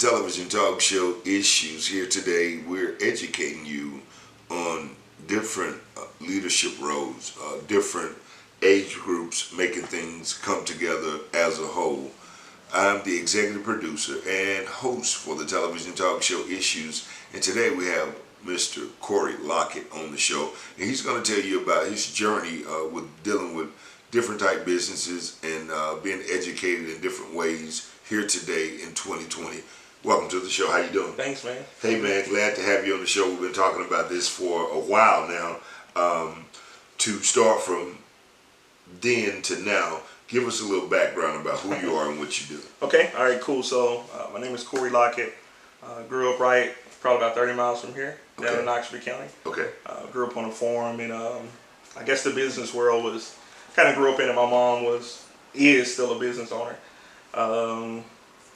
television talk show Issues. Here today, we're educating you on different leadership roles, different age groups, making things come together as a whole. I'm the executive producer and host for the television talk show Issues, and today we have Mr. Corey Lockett on the show, and he's going to tell you about his journey with dealing with different type businesses and being educated in different ways here today in 2020. Welcome to the show. How you doing? Thanks, man. Hey, man, glad to have you on the show. We've been talking about this for a while now. To start from then to now, give us a little background about who you are and what you do. Okay, all right, cool. So my name is Corey Lockett. Grew up probably about 30 miles from here, down in Knoxville County. Okay. Grew up on a farm, and I guess the business world was kind of grew up in it. My mom is still a business owner.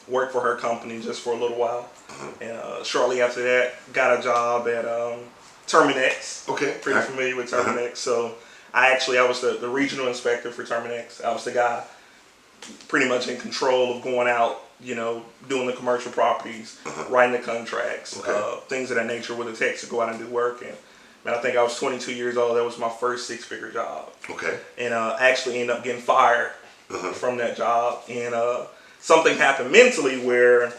Worked for her company just for a little while, and shortly after that, got a job at Terminex. Okay. Pretty familiar with Terminex. So I was the regional inspector for Terminex. I was the guy pretty much in control of going out, doing the commercial properties, writing the contracts, things of that nature with the techs to go out and do work. And man, I think I was 22 years old. That was my first six-figure job. Okay. And actually ended up getting fired from that job. And something happened mentally where,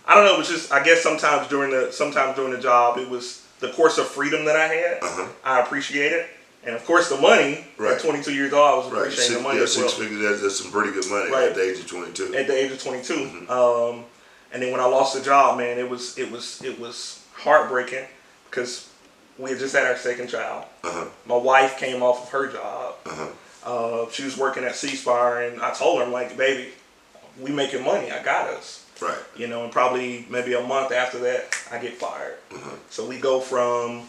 I don't know, it was just, I guess sometimes during the job, it was the course of freedom that I had. I appreciated. And of course, the money. At 22 years old, I was appreciating the money. Yeah, six figures. That's some pretty good money at the age of 22. At the age of 22, and then when I lost the job, man, it was heartbreaking because we had just had our second child. My wife came off of her job. She was working at C-Spire, and I told her, I'm like, baby, we making money. I got us. Right. And probably maybe a month after that, I get fired. So we go from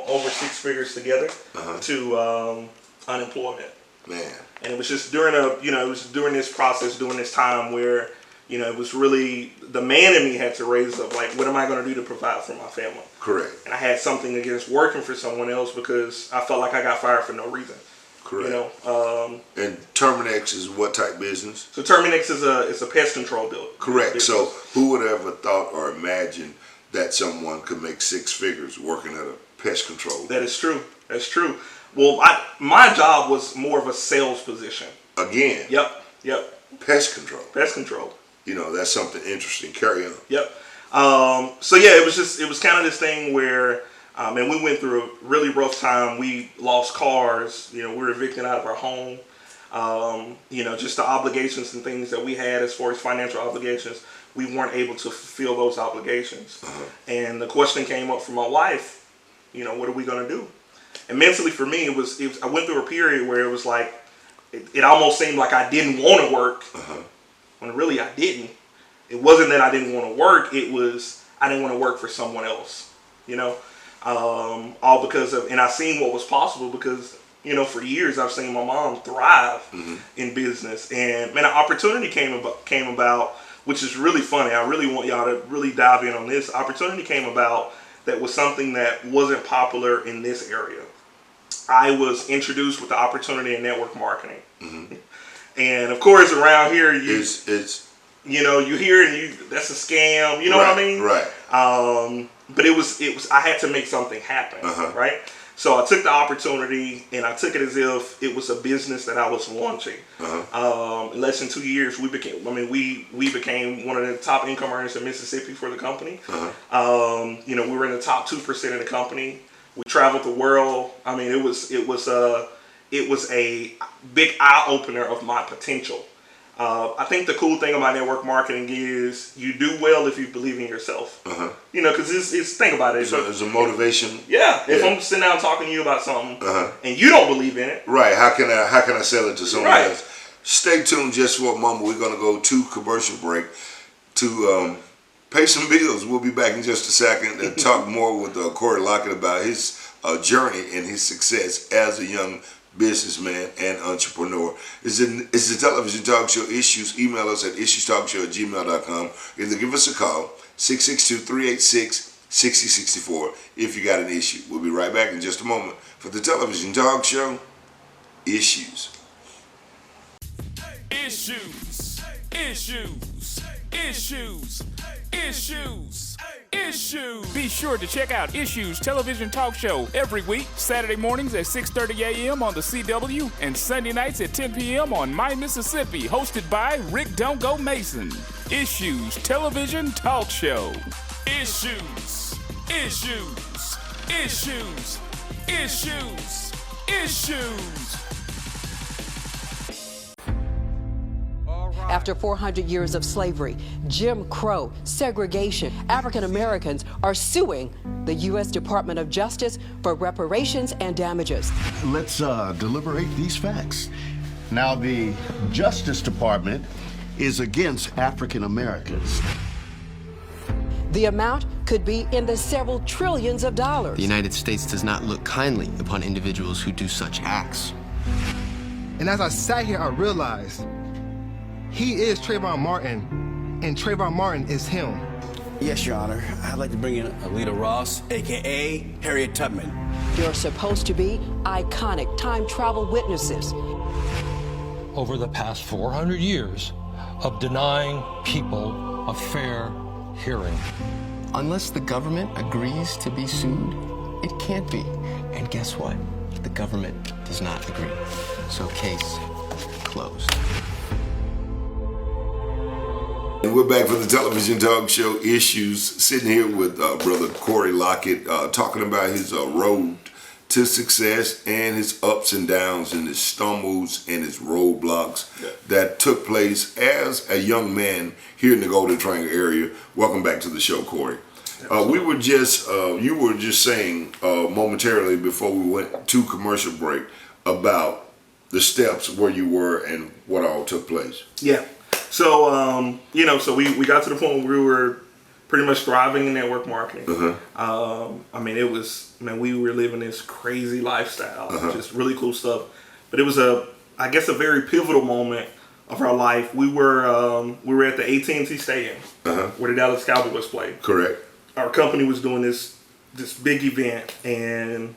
over six figures together to unemployment. Man. And it was just during during this process, during this time where, it was really the man in me had to raise up, like, what am I going to do to provide for my family? Correct. And I had something against working for someone else because I felt like I got fired for no reason. Correct. And Terminex is what type business? So Terminex is a pest control building. Correct. Business. So who would have ever thought or imagined that someone could make six figures working at a pest control? That is true. That's true. Well, my job was more of a sales position. Again. Yep. Pest control. Pest control. That's something interesting. Carry on. Yep. So yeah, it was kind of this thing where, and we went through a really rough time. We lost cars. We were evicted out of our home. Just the obligations and things that we had as far as financial obligations, we weren't able to fulfill those obligations. And the question came up from my wife, what are we going to do? And mentally for me, it was I went through a period where it was like, it almost seemed like I didn't want to work, when really I didn't. It wasn't that I didn't want to work, it was I didn't want to work for someone else, all because of, and I seen what was possible because, for years I've seen my mom thrive in business. And man, an opportunity came about, which is really funny. I really want y'all to really dive in on this. Opportunity came about that was something that wasn't popular in this area. I was introduced with the opportunity in network marketing. And of course around here, you hear it, that's a scam, what I mean? Right. But it was I had to make something happen, right? So I took the opportunity and I took it as if it was a business that I was launching. In less than 2 years, we became one of the top income earners in Mississippi for the company. We were in the top 2% of the company. We traveled the world. I mean, it was a big eye opener of my potential. I think the cool thing about network marketing is you do well if you believe in yourself. Because it's think about it. It's a motivation. Yeah. If I'm sitting down talking to you about something and you don't believe in it, right? How can I sell it to someone else? Stay tuned just for a moment. We're going to go to commercial break to pay some bills. We'll be back in just a second and talk more with Corey Lockett about his journey and his success as a young businessman and entrepreneur. It's the television talk show Issues. Email us at issuestalkshow@gmail.com. Either give us a call, 662-386-6064 if you got an issue. We'll be right back in just a moment for the television talk show Issues. Issues. Issues. Issues. Issues. Be sure to check out Issues television talk show every week, Saturday mornings at 6:30 a.m. on the CW and Sunday nights at 10 p.m. on My Mississippi, hosted by Rick Don't Go Mason. Issues television talk show. Issues. Issues. Issues. Issues. Issues. After 400 years of slavery, Jim Crow, segregation, African Americans are suing the U.S. Department of Justice for reparations and damages. Let's deliberate these facts. Now, the Justice Department is against African Americans. The amount could be in the several trillions of dollars. The United States does not look kindly upon individuals who do such acts. And as I sat here, I realized he is Trayvon Martin, and Trayvon Martin is him. Yes, Your Honor. I'd like to bring in Alita Ross, a.k.a. Harriet Tubman. They're supposed to be iconic time travel witnesses. Over the past 400 years of denying people a fair hearing. Unless the government agrees to be sued, it can't be. And guess what? The government does not agree. So case closed. And we're back for the television talk show Issues, sitting here with Brother Corey Lockett, talking about his road to success and his ups and downs and his stumbles and his roadblocks that took place as a young man here in the Golden Triangle area. Welcome back to the show, Corey. We were just, you were just saying momentarily before we went to commercial break about the steps where you were and what all took place. Yeah. So, so we got to the point where we were pretty much thriving in network marketing. We were living this crazy lifestyle, just really cool stuff. But it was I guess a very pivotal moment of our life. We were at the AT&T Stadium where the Dallas Cowboys played. Correct. Our company was doing this big event, and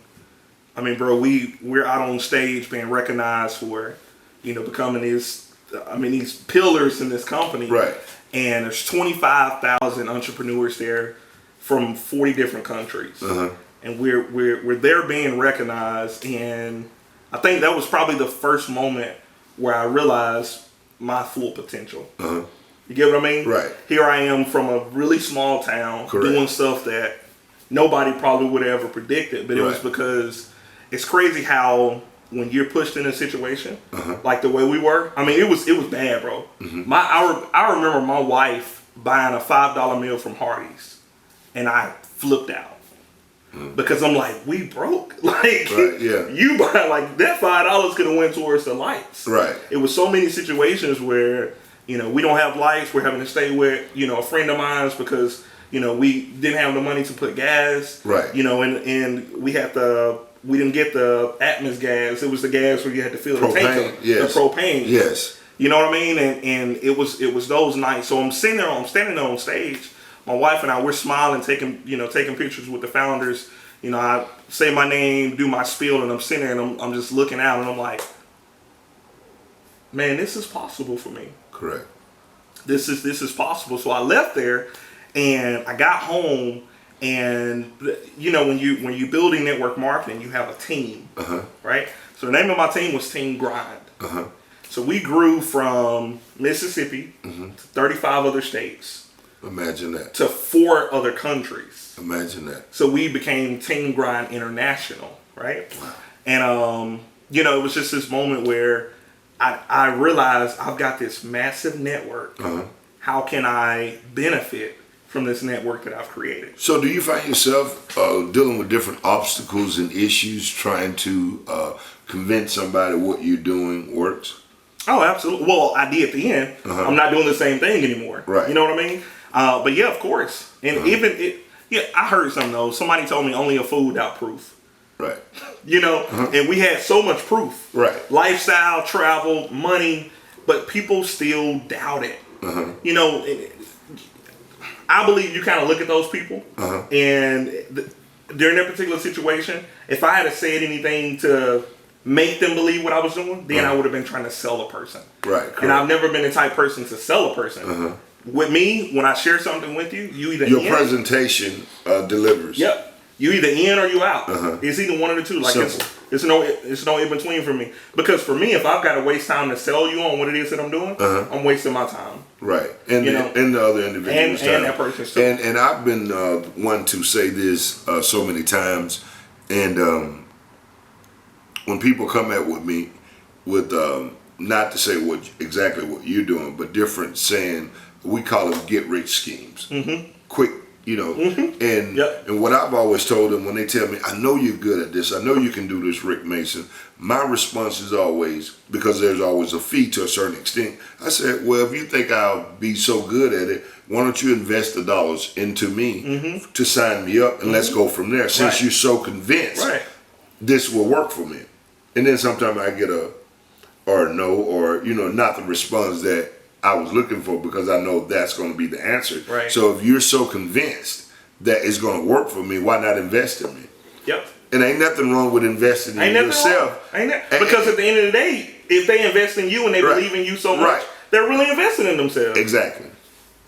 I mean, bro, we're out on stage being recognized for, becoming these pillars in this company. Right. And there's 25,000 entrepreneurs there from 40 different countries. And we're there being recognized, and I think that was probably the first moment where I realized my full potential. You get what I mean? Right. Here I am from a really small town. Correct. Doing stuff that nobody probably would have ever predicted, but it was because it's crazy how when you're pushed in a situation like the way we were, I mean, it was bad, bro. I remember my wife buying a $5 meal from Hardee's, and I flipped out because I'm like, we broke. Like, you buy like that $5 could have went towards the lights. Right. It was so many situations where we don't have lights. We're having to stay with a friend of mine's because we didn't have the money to put gas. Right. And we had to. We didn't get the Atmos gas. It was the gas where you had to fill the tank up. Yes. The propane. Yes. You know what I mean? And it was those nights. So I'm standing there on stage. My wife and I, we're smiling, taking pictures with the founders. I say my name, do my spiel, and I'm sitting there and I'm just looking out and I'm like, man, this is possible for me. Correct. This is possible. So I left there and I got home. And when you're building network marketing, you have a team, right? So the name of my team was Team Grind. So we grew from Mississippi to 35 other states. Imagine that. To 4 other countries. Imagine that. So we became Team Grind International, right? And it was just this moment where I realized I've got this massive network. How can I benefit from this network that I've created? So do you find yourself dealing with different obstacles and issues trying to convince somebody what you're doing works? Oh, absolutely. Well, I did at the end. I'm not doing the same thing anymore. Right. You know what I mean? But yeah, of course. And I heard something though. Somebody told me only a fool without proof. Right. And we had so much proof. Right. Lifestyle, travel, money, but people still doubt it. I believe you kind of look at those people, and during that particular situation, if I had said anything to make them believe what I was doing, then I would have been trying to sell a person. Right. And I've never been the type person to sell a person. with me, when I share something with you, you either Your in, presentation delivers. Yep. You either in or you out. Uh-huh. It's either one of the two. Like Simple. it's no in between for me. Because for me, if I've got to waste time to sell you on what it is that I'm doing, I'm wasting my time. Right, and the other individuals and that person's too. And I've been one to say this so many times, and when people come at with me with not to say exactly what you're doing, but different saying, we call them get rich schemes, quick. And what I've always told them when they tell me, I know you're good at this, I know you can do this, Rick Mason, my response is always, because there's always a fee to a certain extent, I said, well, if you think I'll be so good at it, why don't you invest the dollars into me to sign me up, and let's go from there, since you're so convinced this will work for me. And then sometimes I get a no, or not the response that I was looking for, because I know that's going to be the answer. Right. So if you're so convinced that it's going to work for me, why not invest in me? Yep. And ain't nothing wrong with investing in yourself. Because at the end of the day, if they invest in you and they believe in you so much, they're really investing in themselves. Exactly.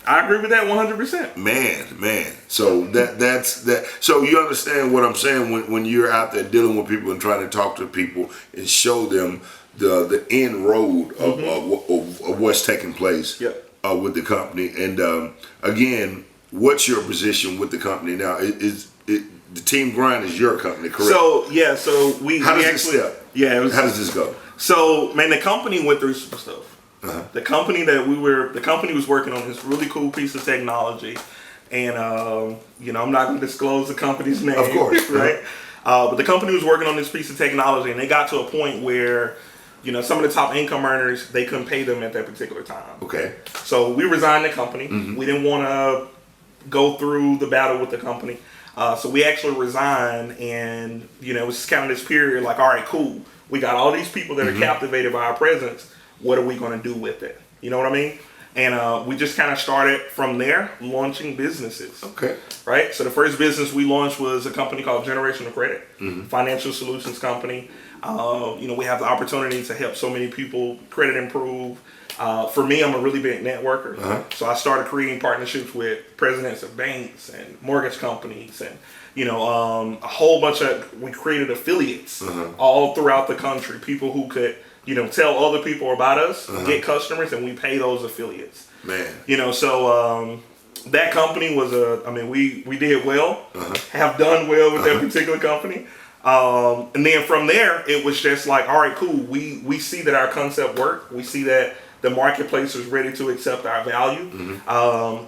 I agree with that 100%. Man. So that's that. So you understand what I'm saying when you're out there dealing with people and trying to talk to people and show them the end road of what's taking place with the company. And again, what's your position with the company now? The Team Grind is your company, correct? So we how does we this actually, step? Yeah, how does this go? So man, the company went through some stuff. The company was working on this really cool piece of technology, and I'm not going to disclose the company's name, of course, right? But the company was working on this piece of technology, and they got to a point where some of the top income earners, they couldn't pay them at that particular time. Okay. So we resigned the company. We didn't want to go through the battle with the company. So we actually resigned, and it was kind of this period like, all right, cool. We got all these people that are captivated by our presence. What are we going to do with it? You know what I mean? And we just kind of started from there, launching businesses. Okay. Right? So the first business we launched was a company called Generational Credit, financial solutions company. We have the opportunity to help so many people credit improve. For me, I'm a really big networker. So I started creating partnerships with presidents of banks and mortgage companies and, a whole bunch we created affiliates all throughout the country. People who could, tell other people about us, get customers, and we pay those affiliates. Man. So that company was we did well, have done well with that particular company. And then from there, it was just like, all right, cool. We see that our concept worked. We see that the marketplace was ready to accept our value.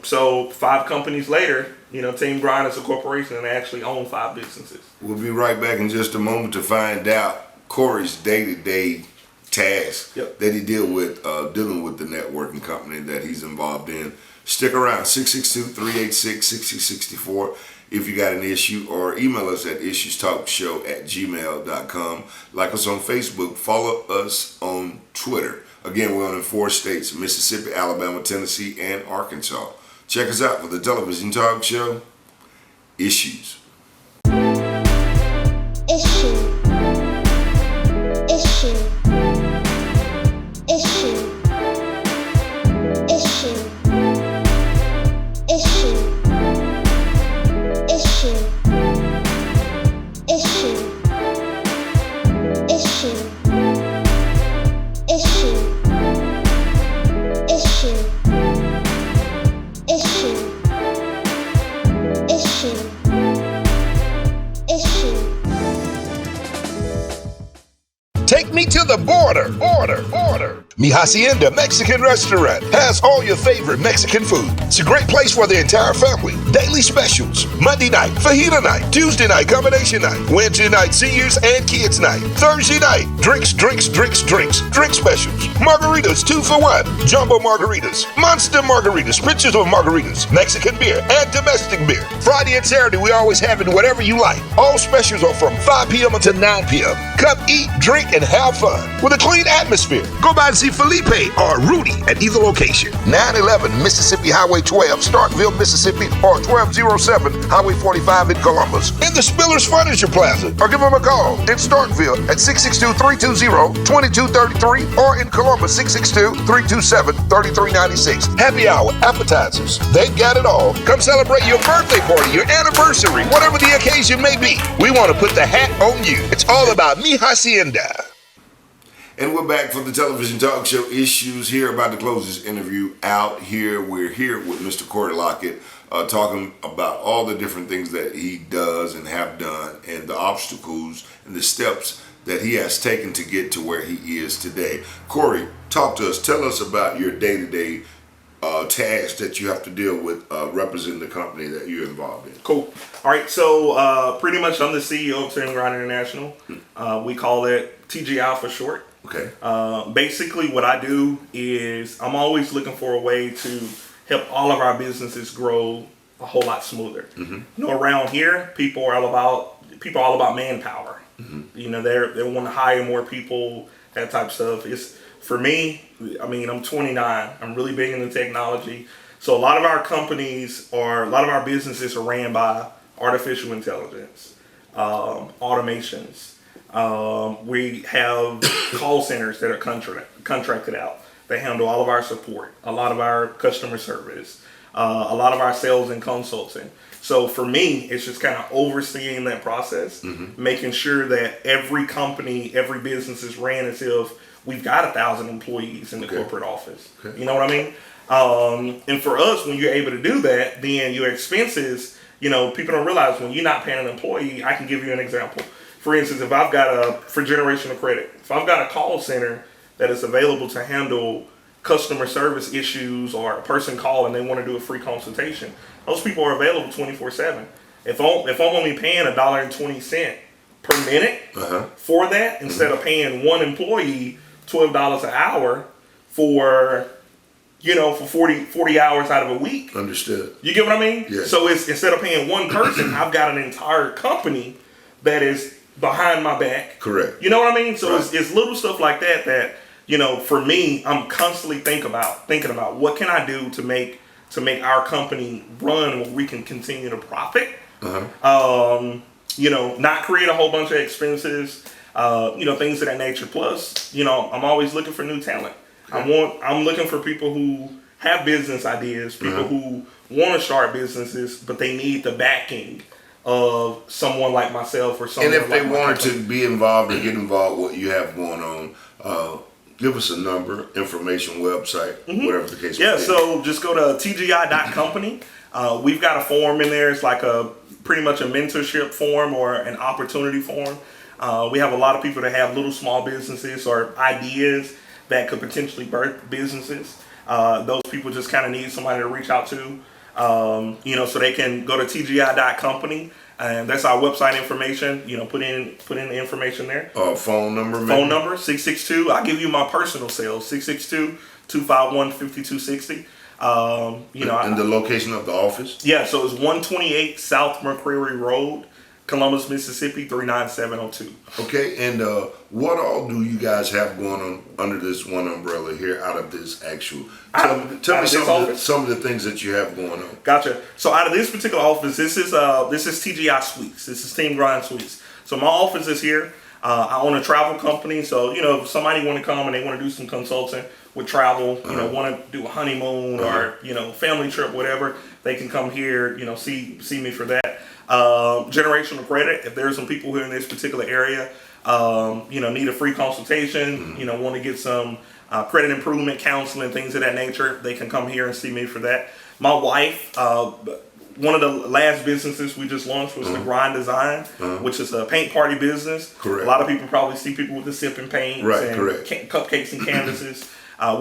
So 5 companies later, Team Grind is a corporation and they actually own 5 businesses. We'll be right back in just a moment to find out Corey's day-to-day task that he dealing with the networking company that he's involved in. Stick around, 662-386-6064 if you got an issue, or email us at issuestalkshow@gmail.com. Like us on Facebook, follow us on Twitter. Again, we're on in 4 states, Mississippi, Alabama, Tennessee, and Arkansas. Check us out for the television talk show, Issues. Take me to the border. Mi Hacienda Mexican Restaurant has all your favorite Mexican food. It's a great place for the entire family. Daily specials. Monday night, fajita night. Tuesday night, combination night. Wednesday night, seniors and kids night. Thursday night, drinks. Drink specials. Margaritas 2 for 1. Jumbo margaritas. Monster margaritas. Pictures of margaritas. Mexican beer and domestic beer. Friday and Saturday, we always have it whatever you like. All specials are from 5 p.m. until 9 p.m. Come eat, drink, and have fun with a clean atmosphere. Go by and see Felipe or Rudy at either location. 911 Mississippi Highway 12, Starkville, Mississippi, or 1207 Highway 45 in Columbus. In the Spillers Furniture Plaza, or give them a call in Starkville at 662-320-2233 or in Columbus 662-327-3396. Happy hour, appetizers. They've got it all. Come celebrate your birthday party, your anniversary, whatever the occasion may be. We want to put the hat on you. It's all about Mi Hacienda. And we're back for the television talk show Issues here. About to close this interview out here. We're here with Mr. Corey Lockett, talking about all the different things that he does and have done, and the obstacles and the steps that he has taken to get to where he is today. Corey, talk to us. Tell us about your day-to-day tasks that you have to deal with representing the company that you're involved in. Cool. All right, so pretty much I'm the CEO of Tim Grind International. We call it TGI for short. Okay. Basically what I do is I'm always looking for a way to help all of our businesses grow a whole lot smoother. You know, around here, people are all about manpower. You know, they want to hire more people, that type of stuff. It's for me, I mean, I'm 29. I'm really big into technology. So a lot of our businesses are ran by artificial intelligence, automations. We have call centers that are contracted out. They handle all of our support, a lot of our customer service, a lot of our sales and consulting. So for me, it's just kind of overseeing that process, making sure that every company, every business is ran as if we've got 1,000 employees in the corporate office. You know what I mean? And for us, when you're able to do that, then your expenses, you know, people don't realize when you're not paying an employee. I can give you an example. For instance, if I've got for generational credit, if I've got a call center that is available to handle customer service issues, or a person call and they want to do a free consultation, those people are available 24/7. If I'm only paying $1.20 per minute for that, instead of paying one employee $12 an hour for 40 hours out of a week. Understood. You get what I mean? Yes. So it's instead of paying one person, I've got an entire company that is behind my back. Correct. You know what I mean? So Right. it's little stuff like that, you know, for me, I'm constantly thinking about what can I do to make our company run where we can continue to profit. You know, not create a whole bunch of expenses, you know, things of that nature. Plus, you know, I'm always looking for new talent. I'm looking for people who have business ideas, people who want to start businesses, but they need the backing of someone like myself or someone. And if they like my wanted company. to be involved and get involved with what you have going on, give us a number, information, website, whatever the case may Yeah, be. so just go to tgi.company. We've got a form in there. It's like pretty much a mentorship form or an opportunity form. We have a lot of people that have little small businesses or ideas that could potentially birth businesses. Those people just kind of need somebody to reach out to, you know, so they can go to tgi.company. And that's our website information. You know, put in the information there. Phone number, maybe? Phone number 662. I'll give you my personal cell 662-251-5260. You know, and the location of the office? Yeah, so it's 128 South McCreary Road, Columbus, Mississippi 39702. Okay, and what all do you guys have going on under this one umbrella here out of this actual? Tell me some of the things that you have going on. Gotcha. So out of this particular office, this is TGI Suites. This is Team Grind Suites. So my office is here. I own a travel company, so you know if somebody want to come and they want to do some consulting with travel, you know, want to do a honeymoon or you know family trip, whatever, they can come here. You know, see me for that. Generational credit. If there's some people here in this particular area, you know, need a free consultation, you know, want to get some credit improvement counseling, things of that nature, they can come here and see me for that. My wife. One of the last businesses we just launched was the Grind Design, which is a paint party business. Correct. A lot of people probably see people with the sipping paints and cupcakes and canvases.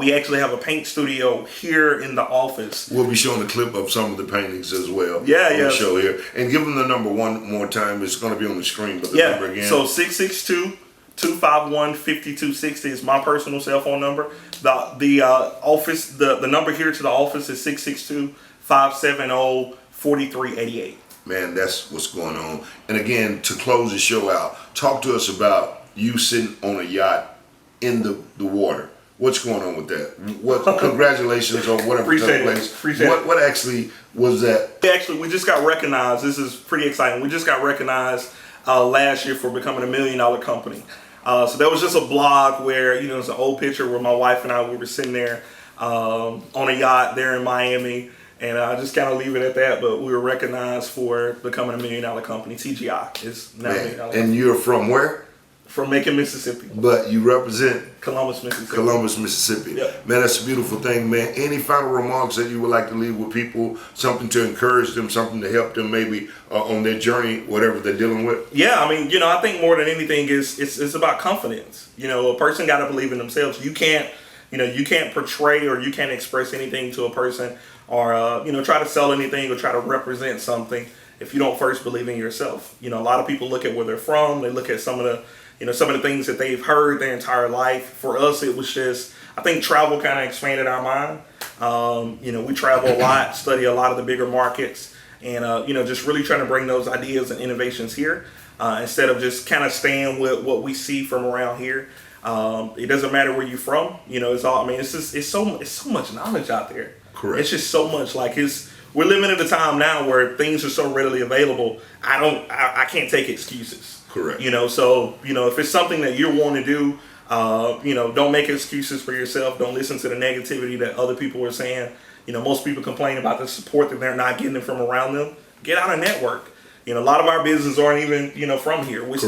We actually have a paint studio here in the office. We'll be showing a clip of some of the paintings as well. On The show here. And give them the number one more time. It's going to be on the screen, but the number again. So 662-251-5260 is my personal cell phone number. The office, the number here to the office is 662-570-4388. Man, that's what's going on. And again, to close the show out, talk to us about you sitting on a yacht in the water. What's going on with that? What? Congratulations on whatever Appreciate took it. place. Appreciate it. What actually was that? Actually, we just got recognized. This is pretty exciting. We just got recognized last year for becoming $1 million company. So there was just a blog where, it's an old picture where my wife and I, we were sitting there on a yacht there in Miami. And I just kind of leave it at that. But we were recognized for becoming $1 million company. TGI is now $1 million company. And you're from where? From Macon, Mississippi. But you represent Columbus, Mississippi. Columbus, Mississippi. Yep. Man, that's a beautiful thing, man. Any final remarks that you would like to leave with people? Something to encourage them, something to help them maybe on their journey, whatever they're dealing with? Yeah, I mean, I think more than anything it's about confidence. A person got to believe in themselves. You can't portray or you can't express anything to a person or, try to sell anything or try to represent something if you don't first believe in yourself. A lot of people look at where they're from. They look at some of the things that they've heard their entire life. For us, it was just, I think travel kind of expanded our mind. We travel a lot, study a lot of the bigger markets, and, just really trying to bring those ideas and innovations here instead of just kind of staying with what we see from around here. It doesn't matter where you're from. It's all, it's so much knowledge out there. Correct. It's just so much we're living at a time now where things are so readily available. I can't take excuses. Correct. So, if it's something that you want to do, don't make excuses for yourself. Don't listen to the negativity that other people are saying. Most people complain about the support that they're not getting from around them. Get out and network. A lot of our business aren't even, from here. We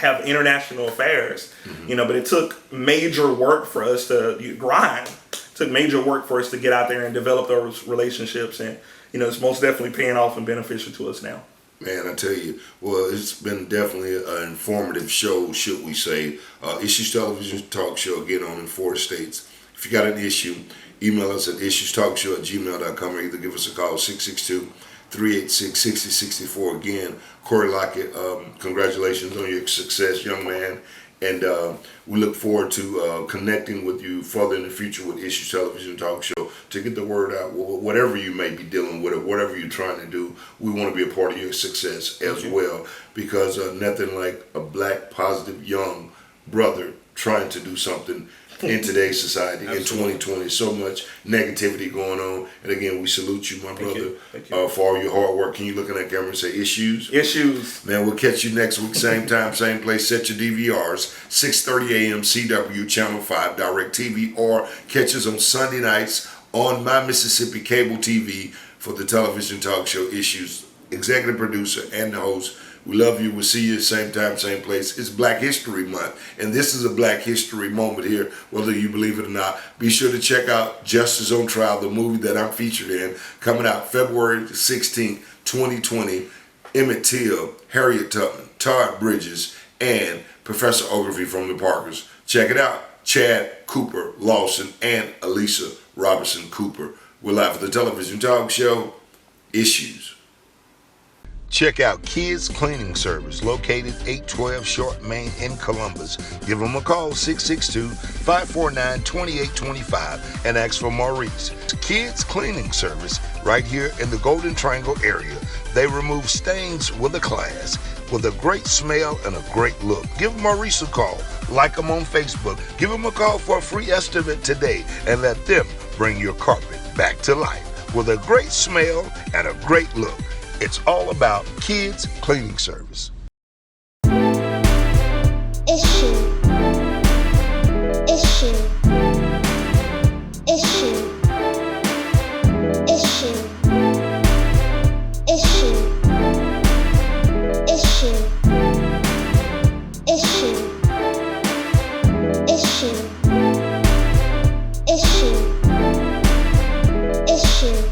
have international affairs, but it took major work for us to grind. It took major work for us to get out there and develop those relationships. And, it's most definitely paying off and beneficial to us now. Man, I tell you, well, it's been definitely an informative show, should we say. Issues Television Talk Show, again, on in 4 states. If you got an issue, email us at issuestalkshow@gmail.com or either give us a call, 662-386-6064. Again, Corey Lockett, congratulations on your success, young man. And we look forward to connecting with you further in the future with Issues Television Talk Show to get the word out. Whatever you may be dealing with or whatever you're trying to do, we want to be a part of your success as well, because nothing like a black, positive, young brother trying to do something in today's society. Absolutely. In 2020, so much negativity going on. And again, we salute you, my brother, for all your hard work. Can you look in that camera and say issues? Issues. Man, we'll catch you next week, same time, same place. Set your DVRs, 6:30 a.m. CW, Channel 5, Direct TV, or catch us on Sunday nights on My Mississippi Cable TV for the television talk show Issues. Executive producer and the host. We love you. We'll see you same time, same place. It's Black History Month, and this is a Black History moment here, whether you believe it or not. Be sure to check out Justice on Trial, the movie that I'm featured in, coming out February 16th, 2020. Emmett Till, Harriet Tubman, Todd Bridges, and Professor Ogilvie from the Parkers. Check it out. Chad Cooper Lawson and Elisa Robertson Cooper. We're live for the television talk show, Issues. Check out Kids Cleaning Service, located 812 Short Main in Columbus. Give them a call, 662-549-2825, and ask for Maurice. Kids Cleaning Service, right here in the Golden Triangle area. They remove stains with a class, with a great smell and a great look. Give Maurice a call. Like them on Facebook. Give them a call for a free estimate today, and let them bring your carpet back to life with a great smell and a great look. It's all about Kids Cleaning Service. Issue. Issue. Issue. Issue. Issue. Issue. Issue. Issue. Issue. Issue.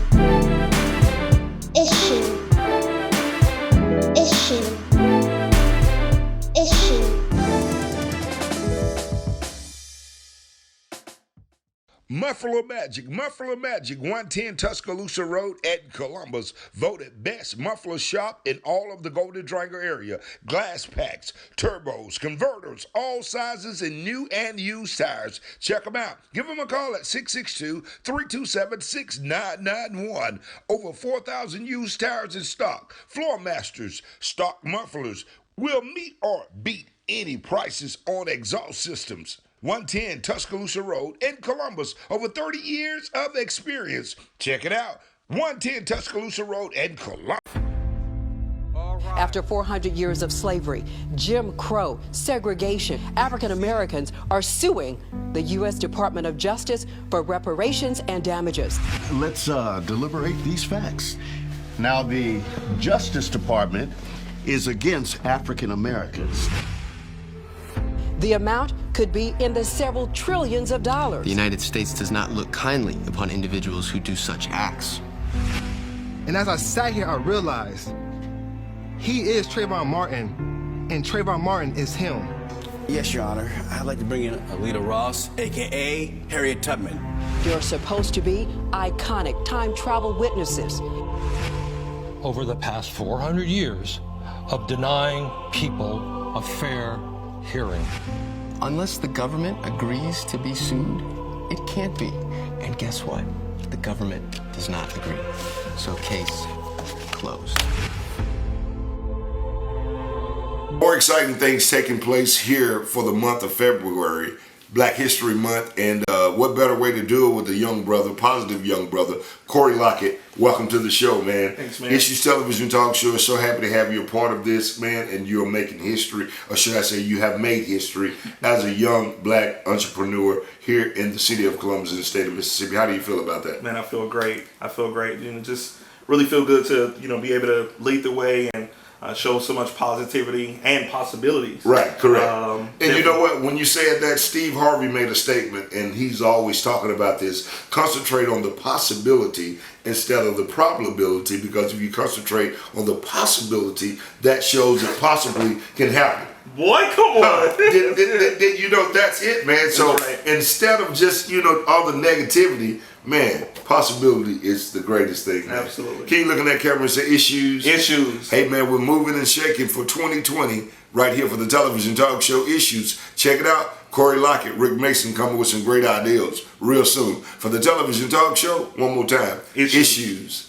Issue. Issue. Issue. Muffler Magic, 110 Tuscaloosa Road at Columbus. Voted best muffler shop in all of the Golden Triangle area. Glass packs, turbos, converters, all sizes, and new and used tires. Check them out. Give them a call at 662-327-6991. Over 4,000 used tires in stock. Floor Masters, stock mufflers will meet or beat any prices on exhaust systems. 110 Tuscaloosa Road in Columbus. Over 30 years of experience. Check it out. 110 Tuscaloosa Road in Columbus. After 400 years of slavery, Jim Crow, segregation, African Americans are suing the U.S. Department of Justice for reparations and damages. Let's deliberate these facts. Now, the Justice Department is against African Americans. The amount could be in the several trillions of dollars. The United States does not look kindly upon individuals who do such acts. And as I sat here, I realized he is Trayvon Martin, and Trayvon Martin is him. Yes, Your Honor. I'd like to bring in Alita Ross, a.k.a. Harriet Tubman. They're supposed to be iconic time travel witnesses. Over the past 400 years of denying people a fair hearing. Unless the government agrees to be sued, it can't be. And guess what? The government does not agree. So case closed. More exciting things taking place here for the month of February, Black History Month, and what better way to do it with a young brother, positive young brother, Corey Lockett. Welcome to the show, man. Thanks, man. Issues Television Talk Show is so happy to have you a part of this, man, and you're making history, or should I say you have made history as a young black entrepreneur here in the city of Columbus in the state of Mississippi. How do you feel about that? Man, I feel great. You know, just really feel good to, you know, be able to lead the way and show so much positivity and possibilities. Right, correct. And you know definitely. what? When you said that, Steve Harvey made a statement, and he's always talking about this. Concentrate on the possibility instead of the probability, because if you concentrate on the possibility, that shows it possibly can happen. Boy, come on. You know, that's it, man. So right. Instead of just, you know, all the negativity, man, possibility is the greatest thing, man. Absolutely. Keep looking at camera and say issues. Issues. Hey, man, we're moving and shaking for 2020 right here for the television talk show Issues. Check it out. Corey Lockett, Rick Mason coming with some great ideas real soon. For the television talk show, one more time. Issues.